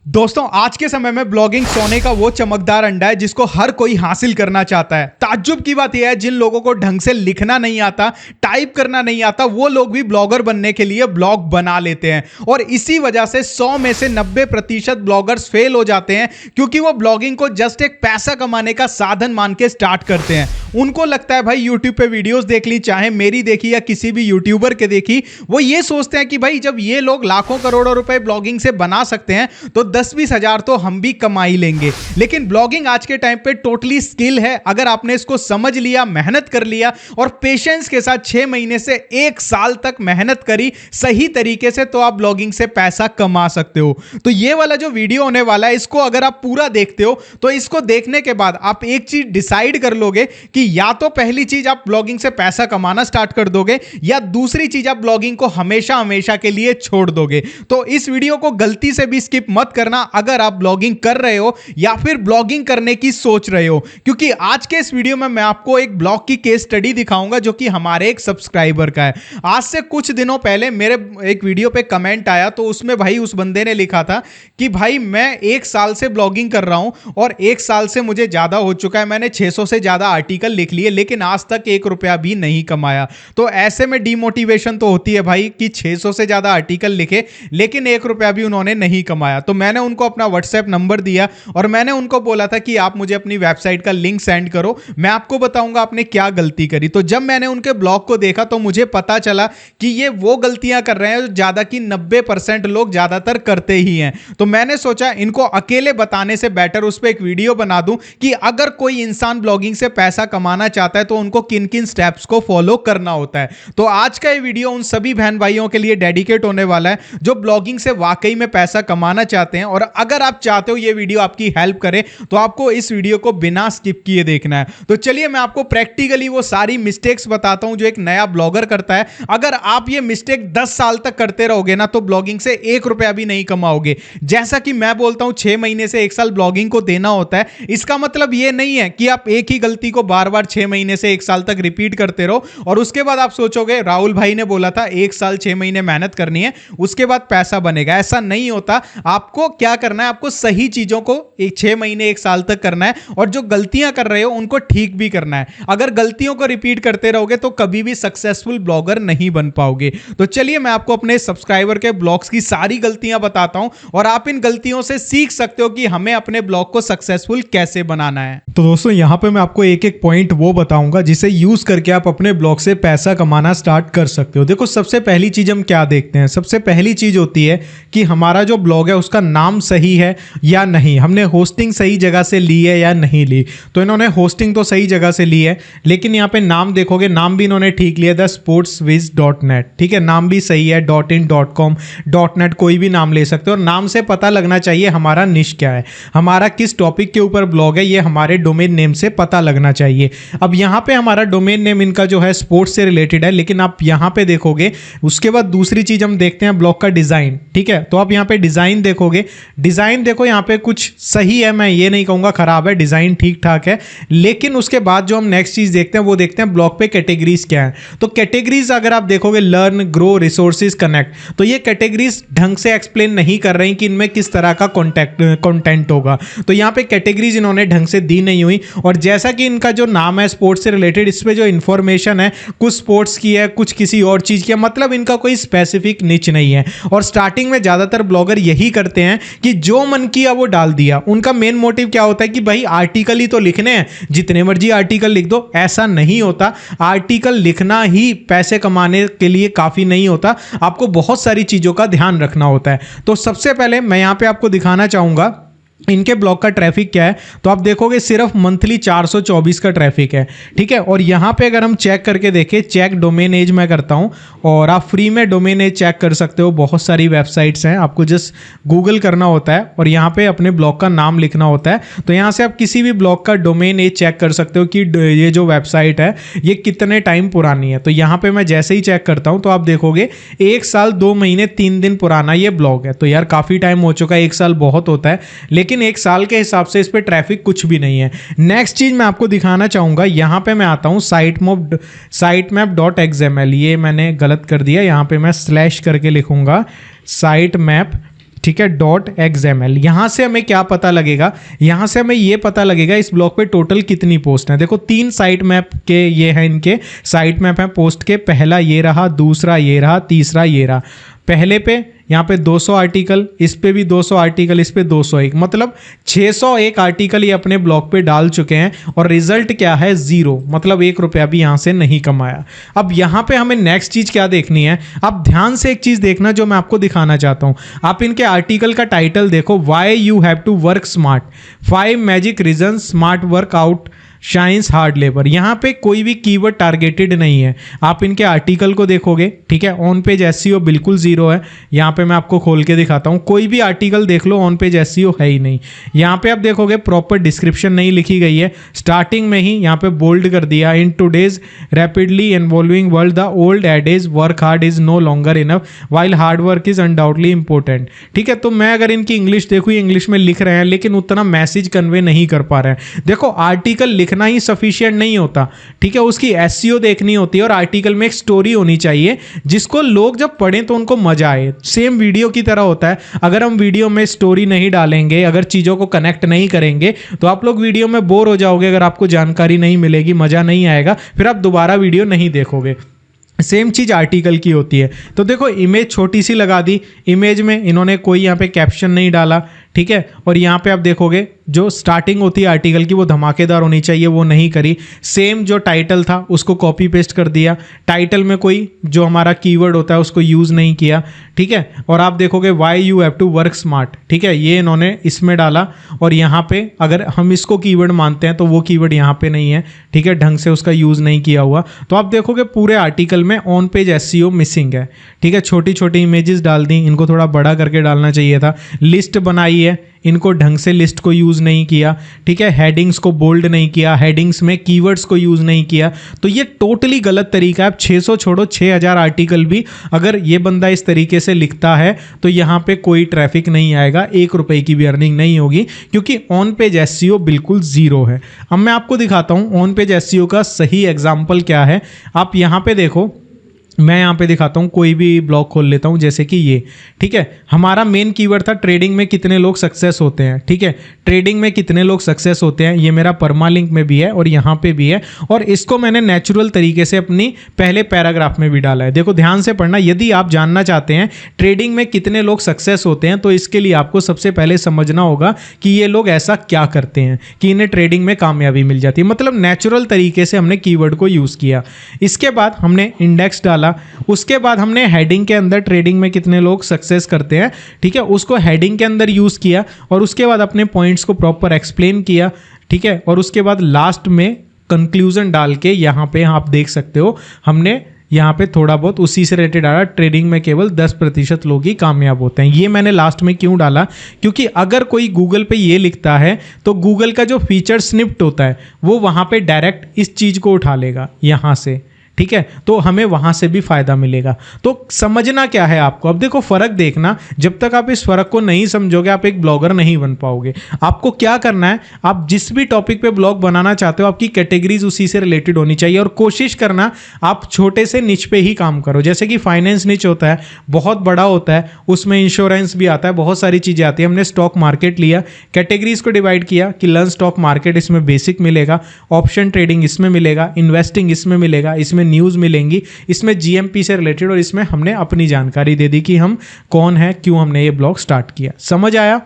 दोस्तों आज के समय में ब्लॉगिंग सोने का वो चमकदार अंडा है जिसको हर कोई हासिल करना चाहता है। ताज्जुब की बात यह है जिन लोगों को ढंग से लिखना नहीं आता, टाइप करना नहीं आता, वो लोग भी ब्लॉगर बनने के लिए ब्लॉग बना लेते हैं और इसी वजह से 100 में से 90% ब्लॉगर्स फेल हो जाते हैं क्योंकि वो ब्लॉगिंग को जस्ट एक पैसा कमाने का साधन मान के स्टार्ट करते हैं। उनको लगता है भाई यूट्यूब पे वीडियोस देख ली, चाहे मेरी देखी या किसी भी यूट्यूबर के देखी, वो ये सोचते हैं कि भाई जब ये लोग लाखों करोड़ों रुपए ब्लॉगिंग से बना सकते हैं तो 10-20 हजार तो हम भी कमा ही लेंगे। लेकिन ब्लॉगिंग आज के टाइम पे टोटली स्किल है। अगर आपने इसको समझ लिया, मेहनत कर लिया और पेशेंस के साथ 6 महीने से 1 साल तक मेहनत करी सही तरीके से, तो आप ब्लॉगिंग से पैसा कमा सकते हो। तो ये वाला जो वीडियो होने वाला है, इसको अगर आप पूरा देखते हो तो इसको देखने के बाद आप एक चीज डिसाइड कर लोगे कि या तो पहली चीज आप ब्लॉगिंग से पैसा कमाना स्टार्ट कर दोगे या दूसरी चीज आप ब्लॉगिंग को हमेशा हमेशा के लिए छोड़ दोगे। तो इस वीडियो को गलती से भी स्किप मत करना अगर आप ब्लॉगिंग कर रहे हो या फिर ब्लॉगिंग करने की सोच रहे हो, क्योंकि आज के इस वीडियो में मैं आपको एक ब्लॉग की केस स्टडी दिखाऊंगा जो कि हमारे एक सब्सक्राइबर का है। आज से कुछ दिनों पहले मेरे एक वीडियो पे कमेंट आया, तो उसमें भाई उस बंदे ने लिखा था कि भाई मैं 1 साल से ब्लॉगिंग कर रहा हूं और 1 साल से मुझे ज्यादा हो चुका है, मैंने 600 से ज्यादा आर्टिकल लिख लिए लेकिन आज तक 1 रुपया भी नहीं कमाया। तो ऐसे में डिमोटिवेशन तो होती है भाई कि 600 से ज्यादा आर्टिकल लिखे लेकिन 1 रुपया भी उन्होंने नहीं कमाया। तो मैंने उनको अपना व्हाट्सएप नंबर दिया और मैंने उनको बोला था कि आप मुझे अपनी वेबसाइट का लिंक सेंड करो, मैं आपको बताऊंगा आपने क्या गलती करी। तो जब मैंने उनके ब्लॉग को देखा तो मुझे पता चला कि ये वो गलतियां कर रहे हैं ज्यादा की 90% लोग ज्यादातर करते ही हैं। तो मैंने सोचा इनको अकेले बताने से बेटर उस पर एक वीडियो बना दूं कि अगर कोई इंसान ब्लॉगिंग से पैसा कमाना चाहता है तो उनको किन किन स्टेप्स को फॉलो करना होता है। तो आज का ये वीडियो उन सभी बहन भाइयों के लिए डेडिकेट होने वाला है जो ब्लॉगिंग से वाकई में पैसा कमाना चाहते हैं। और अगर आप चाहते हो ये वीडियो आपकी हेल्प करे तो आपको इस वीडियो को बिना स्किप किए देखना है। तो चलिए मैं आपको प्रैक्टिकली वो सारी मिस्टेक्स बताता हूं जो एक नया ब्लॉगर करता है। अगर आप ये मिस्टेक 10 साल तक करते रहोगे ना तो ब्लॉगिंग से 1 रुपया भी नहीं कमाओगे। जैसा कि मैं बोलता हूं 6 महीने से 1 साल ब्लॉगिंग को देना होता है, इसका मतलब ये नहीं है कि आप एक ही गलती को बार बार 6 महीने से 1 साल तक रिपीट करते रहो और उसके बाद आप सोचोगे राहुल भाई ने बोला था 1 साल 6 महीने मेहनत करनी है उसके बाद पैसा बनेगा। ऐसा नहीं होता। आपको क्या करना है, आपको सही चीजों को 6 महीने 1 साल तक करना है और जो गलतियां कर रहे हो उनको ठीक भी करना है। अगर गलतियों को रिपीट करते रहोगे तो कभी भी सक्सेसफुल ब्लॉगर नहीं बन पाओगे। तो चलिए मैं आपको अपने सब्सक्राइबर के ब्लॉग्स की सारी गलतियां बताता हूं और आप इन गलतियों से सीख सकते हो कि हमें अपने ब्लॉग को सक्सेसफुल कैसे बनाना है। तो दोस्तों यहां पे मैं आपको एक एक पॉइंट वो बताऊंगा जिसे यूज करके आप अपने ब्लॉग से पैसा कमाना स्टार्ट कर सकते हो। देखो सबसे पहली चीज हम क्या देखते हैं, सबसे पहली चीज होती है कि हमारा जो ब्लॉग है उसका नाम सही है या नहीं, हमने होस्टिंग सही जगह से ली है या नहीं ली। तो इन्होंने होस्टिंग तो सही जगह से ली है लेकिन यहाँ पे नाम देखोगे, नाम भी इन्होंने ठीक लिया, thesportswiz.net, ठीक है, नाम भी सही है, .in, .com, .net, कोई भी नाम ले सकते हो। और नाम से पता लगना चाहिए हमारा निश क्या है, हमारा किस टॉपिक के ऊपर ब्लॉग है, ये हमारे डोमेन नेम से पता लगना चाहिए। अब यहाँ पे हमारा डोमेन नेम इनका जो है स्पोर्ट्स से रिलेटेड है, लेकिन आप यहाँ पे देखोगे उसके बाद दूसरी चीज हम देखते हैं ब्लॉग का डिजाइन, ठीक है। तो आप यहाँ पे डिजाइन देखोगे, डिजाइन देखो यहाँ पे कुछ सही है, मैं ये नहीं कहूंगा खराब है, डिजाइन ठीक ठाक है। लेकिन उसके बाद जो हम नेक्स्ट चीज देखते हैं वो देखते हैं ब्लॉग पे कैटेगरीज क्या है। तो कैटेगरीज अगर आप देखोगे लर्न, ग्रो, रिसोर्सेज, कनेक्ट, तो ये कैटेगरीज ढंग से एक्सप्लेन नहीं कर रही कि इनमें किस तरह का कंटेंट होगा। तो यहाँ पे कैटेगरीज इन्होंने ढंग से दी नहीं हुई। और जैसा कि इनका जो नाम है स्पोर्ट्स से रिलेटेड, इस पे जो इंफॉर्मेशन है कुछ स्पोर्ट्स की है, कुछ किसी और चीज की है, मतलब इनका कोई स्पेसिफिक निच नहीं है। और स्टार्टिंग में ज्यादातर ब्लॉगर यही करते हैं कि जो मन किया वो डाल दिया। उनका मेन मोटिव क्या होता है कि भाई आर्टिकल ही तो लिखने हैं, जितने मर्जी आर्टिकल लिख दो। ऐसा नहीं होता। आर्टिकल लिखना ही पैसे कमाने के लिए काफी नहीं होता, आपको बहुत सारी चीजों का ध्यान रखना होता है। तो सबसे पहले मैं यहां पे आपको दिखाना चाहूंगा इनके ब्लॉग का ट्रैफिक क्या है। तो आप देखोगे सिर्फ मंथली 424 का ट्रैफिक है, ठीक है। और यहाँ पे अगर हम चेक करके देखें, चेक डोमेन एज मैं करता हूँ और आप फ्री में डोमेन एज चेक कर सकते हो। बहुत सारी वेबसाइट्स हैं, आपको जस्ट गूगल करना होता है और यहाँ पे अपने ब्लॉग का नाम लिखना होता है। तो यहाँ से आप किसी भी ब्लॉग का डोमेन एज चेक कर सकते हो कि ये जो वेबसाइट है ये कितने टाइम पुरानी है। तो यहाँ पे मैं जैसे ही चेक करता हूँ तो आप देखोगे 1 साल 2 महीने 3 दिन पुराना ये ब्लॉग है। तो यार काफ़ी टाइम हो चुका है, 1 साल बहुत होता है, लेकिन 1 साल के हिसाब से इस पे ट्रैफिक कुछ भी नहीं है। नेक्स्ट चीज मैं आपको दिखाना चाहूंगा, यहां पे मैं आता हूं sitemap.xml, ये मैंने गलत कर दिया, यहां पे मैं स्लैश करके लिखूंगा sitemap ठीक है, .xml। यहाँ से हमें क्या पता लगेगा, यहाँ से हमें ये पता लगेगा इस ब्लॉग पे टोटल कितनी पोस्ट है। देखो 3 साइट मैप के ये हैं, इनके साइट मैप हैं पोस्ट के। पहला ये रहा, दूसरा ये रहा, तीसरा ये रहा। पहले पे यहाँ पे 200 आर्टिकल, इस पे भी 200 आर्टिकल, इस पे 201, मतलब 601 आर्टिकल ये अपने ब्लॉग पे डाल चुके हैं और रिजल्ट क्या है, 0, मतलब 1 रुपया भी यहाँ से नहीं कमाया। अब यहाँ पे हमें नेक्स्ट चीज क्या देखनी है, आप ध्यान से एक चीज देखना जो मैं आपको दिखाना चाहता हूँ। आप इनके आर्टिकल का टाइटल देखो, why you have to work smart, 5 magic reason smart work out shines hard labour. यहाँ पे कोई भी कीवर्ड टारगेटेड नहीं है। आप इनके आर्टिकल को देखोगे, ठीक है, ऑन पेज एसईओ बिल्कुल 0 है। यहाँ पे मैं आपको खोल के दिखाता हूँ, कोई भी आर्टिकल देख लो, ऑन पेज एसईओ है ही नहीं। यहाँ पे आप देखोगे प्रॉपर डिस्क्रिप्शन नहीं लिखी गई है, स्टार्टिंग में ही यहाँ पे बोल्ड कर दिया, in today's rapidly involving world the old adage work hard is no longer enough while hard work is undoubtedly important. ठीक है, तो मैं अगर इनकी इंग्लिश देखूँ, इंग्लिश में लिख रहे हैं लेकिन उतना मैसेज कन्वे नहीं कर पा रहे हैं। देखो आर्टिकल लिखना ही सफिशिएंट नहीं होता, ठीक है, उसकी एसईओ देखनी होती है और आर्टिकल में एक स्टोरी होनी चाहिए जिसको लोग जब पढ़ें तो उनको मजा आए। सेम वीडियो की तरह होता है, अगर हम वीडियो में स्टोरी नहीं डालेंगे, अगर चीजों को कनेक्ट नहीं करेंगे तो आप लोग वीडियो में बोर हो जाओगे। अगर आपको जानकारी नहीं मिलेगी, मजा नहीं आएगा, फिर आप दोबारा वीडियो नहीं देखोगे। सेम चीज आर्टिकल की होती है। तो देखो इमेज छोटी सी लगा दी, इमेज में इन्होंने कोई यहाँ पे कैप्शन नहीं डाला, ठीक है, और यहाँ पे आप देखोगे जो स्टार्टिंग होती है आर्टिकल की वो धमाकेदार होनी चाहिए, वो नहीं करी। सेम जो टाइटल था उसको कॉपी पेस्ट कर दिया, टाइटल में कोई जो हमारा कीवर्ड होता है उसको यूज़ नहीं किया, ठीक है। और आप देखोगे why you have to work smart, ठीक है, ये इन्होंने इसमें डाला और यहाँ पे अगर हम इसको कीवर्ड मानते हैं तो वो कीवर्ड यहाँ पे नहीं है, ठीक है, ढंग से उसका यूज़ नहीं किया हुआ। तो आप देखोगे पूरे आर्टिकल में ऑन पेज एसईओ मिसिंग है, ठीक है। छोटी छोटी इमेजेस डाल दी, इनको थोड़ा बड़ा करके डालना चाहिए था। लिस्ट बनाई है, इनको ढंग से लिस्ट को यूज़ नहीं किया, ठीक है, हेडिंग्स को बोल्ड नहीं किया, हेडिंग्स में कीवर्ड्स को यूज़ नहीं किया। तो ये टोटली गलत तरीका है। आप 600 छोड़ो, 6000 आर्टिकल भी अगर ये बंदा इस तरीके से लिखता है तो यहाँ पे कोई ट्रैफिक नहीं आएगा, 1 रुपए की भी अर्निंग नहीं होगी, क्योंकि ऑन पेज एसईओ बिल्कुल 0 है। अब मैं आपको दिखाता हूँ ऑन पेज एसईओ का सही एग्जाम्पल क्या है। आप यहाँ पे देखो, मैं यहाँ पे दिखाता हूँ, कोई भी ब्लॉग खोल लेता हूँ जैसे कि ये, ठीक है। हमारा मेन कीवर्ड था ट्रेडिंग में कितने लोग सक्सेस होते हैं, ठीक है, ट्रेडिंग में कितने लोग सक्सेस होते हैं। ये मेरा परमालिंक में भी है और यहाँ पे भी है, और इसको मैंने नेचुरल तरीके से अपनी पहले पैराग्राफ में भी डाला है। देखो ध्यान से पढ़ना, यदि आप जानना चाहते हैं ट्रेडिंग में कितने लोग सक्सेस होते हैं तो इसके लिए आपको सबसे पहले समझना होगा कि ये लोग ऐसा क्या करते हैं कि इन्हें ट्रेडिंग में कामयाबी मिल जाती है। मतलब नेचुरल तरीके से हमने कीवर्ड को यूज़ किया। इसके बाद हमने इंडेक्स डाला, उसके बाद हमने हेडिंग के अंदर ट्रेडिंग में कितने लोग सक्सेस करते हैं, ठीक है, उसको हेडिंग के अंदर यूज किया और उसके बाद अपने पॉइंट्स को प्रॉपर एक्सप्लेन किया, ठीक है, और उसके बाद लास्ट में कंक्लूजन डाल के यहाँ पे आप देख सकते हो हमने यहाँ पे थोड़ा बहुत उसी से रिलेटेड डाला, ट्रेडिंग में केवल 10% लोग ही कामयाब होते हैं। ये मैंने लास्ट में क्यों डाला, क्योंकि अगर कोई गूगल पे ये लिखता है तो गूगल का जो फीचर स्निप्ट होता है वो वहाँ पे डायरेक्ट इस चीज़ को उठा लेगा यहाँ से, ठीक है, तो हमें वहां से भी फायदा मिलेगा। तो समझना क्या है आपको, अब देखो फर्क देखना, जब तक आप इस फर्क को नहीं समझोगे आप एक ब्लॉगर नहीं बन पाओगे। आपको क्या करना है, आप जिस भी टॉपिक पे ब्लॉग बनाना चाहते हो आपकी कैटेगरीज उसी से रिलेटेड होनी चाहिए, और कोशिश करना आप छोटे से निच पे ही काम करो। जैसे कि फाइनेंस निच होता है, बहुत बड़ा होता है, उसमें इंश्योरेंस भी आता है, बहुत सारी चीजें आती है। हमने स्टॉक मार्केट लिया, कैटेगरीज को डिवाइड किया कि लर्न स्टॉक मार्केट इसमें बेसिक मिलेगा, ऑप्शन ट्रेडिंग इसमें मिलेगा, इन्वेस्टिंग इसमें मिलेगा, इसमें न्यूज़ मिलेंगी, इसमें जीएमपी से रिलेटेड, और इसमें हमने अपनी जानकारी दे दी कि हम कौन है, क्यों हमने ये ब्लॉग स्टार्ट किया। समझ आया।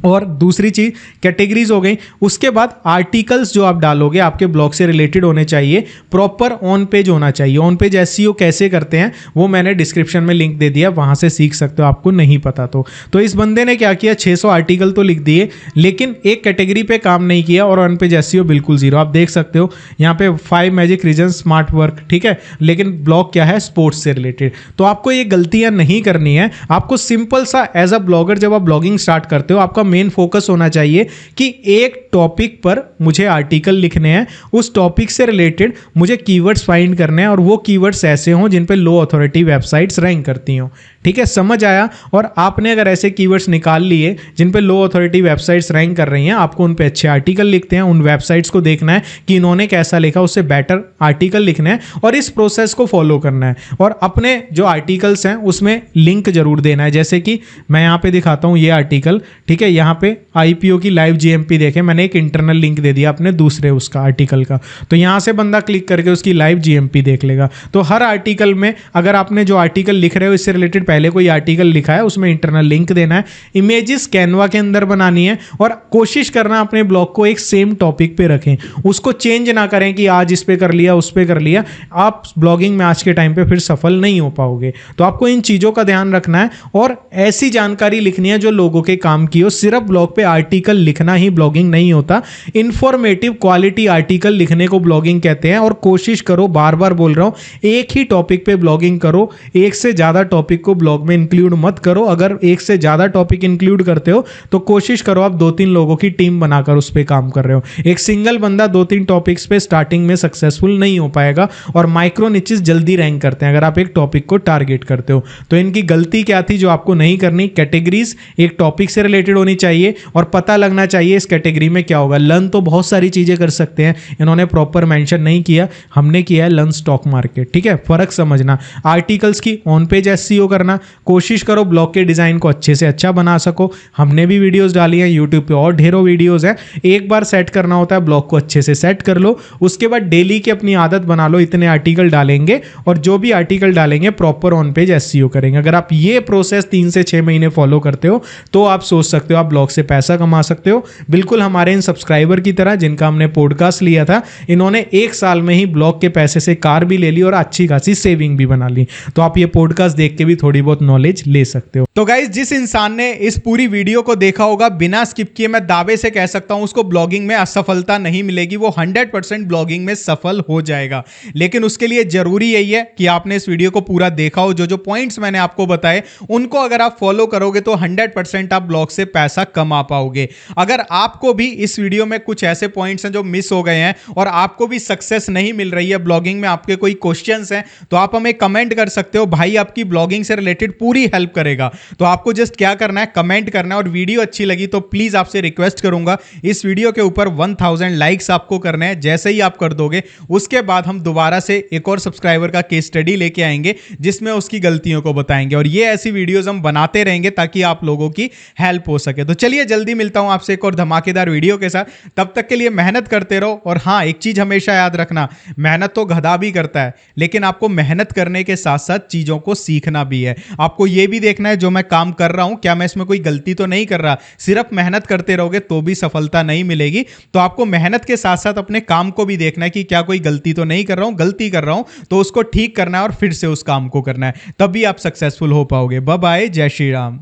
और दूसरी चीज कैटेगरीज हो गई। उसके बाद आर्टिकल्स जो आप डालोगे आपके ब्लॉग से रिलेटेड होने चाहिए, प्रॉपर ऑन पेज होना चाहिए। ऑन पेज एसईओ कैसे करते हैं वो मैंने डिस्क्रिप्शन में लिंक दे दिया, वहां से सीख सकते हो आपको नहीं पता तो इस बंदे ने क्या किया, 600 आर्टिकल तो लिख दिए लेकिन एक कैटेगरी पे काम नहीं किया और ऑन पेज एसईओ बिल्कुल 0। आप देख सकते हो यहाँ पे 5 मैजिक रीजन स्मार्ट वर्क, ठीक है, लेकिन ब्लॉग क्या है, स्पोर्ट्स से रिलेटेड। तो आपको ये गलतियां नहीं करनी है। आपको सिंपल सा एज अ ब्लॉगर जब आप ब्लॉगिंग स्टार्ट करते हो आपका मेन फोकस होना चाहिए कि एक टॉपिक पर मुझे आर्टिकल लिखने हैं, उस टॉपिक से रिलेटेड मुझे कीवर्ड्स फाइंड करने हैं और वो कीवर्ड्स ऐसे हों जिन पे लो अथॉरिटी वेबसाइट्स रैंक करती हों, ठीक है, समझ आया। और आपने अगर ऐसे कीवर्ड्स निकाल लिए जिन पे लो अथॉरिटी वेबसाइट्स रैंक कर रही हैं, आपको उन पे अच्छे आर्टिकल लिखते हैं, उन वेबसाइट्स को देखना है कि इन्होंने कैसा लिखा, उससे बेटर आर्टिकल लिखना है और इस प्रोसेस को फॉलो करना है। और अपने जो आर्टिकल्स हैं उसमें लिंक जरूर देना है। जैसे कि मैं यहाँ पे दिखाता हूँ ये आर्टिकल, ठीक है, यहाँ पे आईपीओ की लाइव जीएमपी देखें, मैंने एक इंटरनल लिंक दे दिया अपने दूसरे उसका आर्टिकल का, तो यहाँ से बंदा क्लिक करके उसकी लाइव जीएमपी देख लेगा। तो हर आर्टिकल में अगर आपने जो आर्टिकल लिख रहे हो इससे रिलेटेड पहले कोई आर्टिकल लिखा है उसमें इंटरनल लिंक देना है, इमेजेस कैनवा के अंदर बनानी है और कोशिश करना अपने ब्लॉग को एक सेम टॉपिक पे रखें, उसको चेंज ना करें कि आज इस पे कर लिया उस पे कर लिया। आप ब्लॉगिंग में आज के टाइम पे फिर सफल नहीं हो पाओगे। तो आपको इन चीजों का ध्यान रखना है और ऐसी जानकारी लिखनी है जो लोगों के काम की हो। सिर्फ ब्लॉग पे आर्टिकल लिखना ही ब्लॉगिंग नहीं होता, इंफॉर्मेटिव क्वालिटी आर्टिकल लिखने को ब्लॉगिंग कहते हैं। और कोशिश करो, बार बार बोल रहा हूं, एक ही टॉपिक पे ब्लॉगिंग करो, एक से ज्यादा टॉपिक को ब्लॉग में इंक्लूड मत करो। अगर एक से ज्यादा टॉपिक इंक्लूड करते हो तो कोशिश करो आप 2-3 लोगों की टीम बनाकर उस पर काम कर रहे हो। एक सिंगल बंदा 2-3 टॉपिक्स पे स्टार्टिंग में सक्सेसफुल नहीं हो पाएगा और माइक्रो निचेस जल्दी रैंक करते हैं अगर आप एक टॉपिक को टारगेट करते हो। तो इनकी गलती क्या थी जो आपको नहीं करनी? कैटेगरीज एक टॉपिक से रिलेटेड होनी चाहिए और पता लगना चाहिए इस कैटेगरी में क्या होगा। लर्न तो बहुत सारी चीजें कर सकते हैं, इन्होंने प्रॉपर मेंशन नहीं किया, हमने किया है लर्न स्टॉक मार्केट। ठीक है, फर्क समझना। आर्टिकल्स की ऑन पेज एसईओ करना, कोशिश करो ब्लॉग के डिजाइन को अच्छे से अच्छा बना सको। हमने भी वीडियोस डाली हैं यूट्यूब पे और ढेरों वीडियोस हैं। एक बार सेट करना होता है, ब्लॉग को अच्छे से सेट कर लो, उसके बाद डेली की अपनी आदत बना लो, इतने आर्टिकल डालेंगे और जो भी आर्टिकल डालेंगे प्रॉपर ऑन पेज एसईओ करेंगे। अगर आप ये प्रोसेस 3 से 6 महीने फॉलो करते हो तो आप सोच सकते हो आप ब्लॉग से पैसा कमा सकते हो। बिल्कुल हमारे इन सब्सक्राइबर की तरह जिनका हमने पॉडकास्ट लिया था, इन्होंने 1 साल में ही ब्लॉग के पैसे से कार भी ले ली और अच्छी खासी सेविंग भी बना ली। तो आप ये पॉडकास्ट देख के भी थोड़ी बहुत नॉलेज ले सकते हो। तो गाइस, जिस इंसान ने इस पूरी वीडियो को देखा होगा बिना स्किप किए, मैं दावे से कह सकता हूं उसको ब्लॉगिंग में असफलता नहीं मिलेगी, वो 100% ब्लॉगिंग में सफल हो जाएगा। लेकिन उसके लिए जरूरी यही है कि आपने इस वीडियो को पूरा देखा हो, जो जो पॉइंट्स मैंने आपको बताए उनको अगर आप फॉलो करोगे तो 100% आप ब्लॉग से पैसा कमा पाओगे। अगर आपको भी इस वीडियो में कुछ ऐसे पॉइंट्स हैं जो मिस हो गए हैं और आपको भी सक्सेस नहीं मिल रही है ब्लॉगिंग में, आपके कोई क्वेश्चंस हैं, तो आप हमें कमेंट कर सकते हो, भाई आपकी ब्लॉगिंग से रिलेटेड पूरी हेल्प करेगा। तो आपको जस्ट क्या करना है, कमेंट करना है। और वीडियो अच्छी लगी तो प्लीज आपसे रिक्वेस्ट करूंगा इस वीडियो के ऊपर 1000 लाइक्स आपको करने हैं। जैसे ही आप कर दोगे उसके बाद हम दोबारा से एक और सब्सक्राइबर का केस स्टडी लेके आएंगे जिसमें उसकी गलतियों को बताएंगे और ये ऐसी वीडियोस हम बनाते रहेंगे ताकि आप लोगों की हेल्प हो सके। तो चलिए जल्दी मिलता हूं आपसे एक और धमाकेदार वीडियो के साथ, तब तक के लिए मेहनत करते रहो। और हां, एक चीज हमेशा याद रखना, मेहनत तो गधा भी करता है, लेकिन आपको मेहनत करने के साथ साथ चीजों को सीखना भी है। आपको यह भी देखना है जो मैं काम कर रहा हूं क्या मैं इसमें कोई गलती तो नहीं कर रहा। सिर्फ मेहनत करते रहोगे तो भी सफलता नहीं मिलेगी। तो आपको मेहनत के साथ साथ अपने काम को भी देखना है कि क्या कोई गलती तो नहीं कर रहा हूं, गलती कर रहा हूं तो उसको ठीक करना है और फिर से उस काम को करना है, तभी आप सक्सेसफुल हो पाओगे। बाय बाय, जय श्री राम।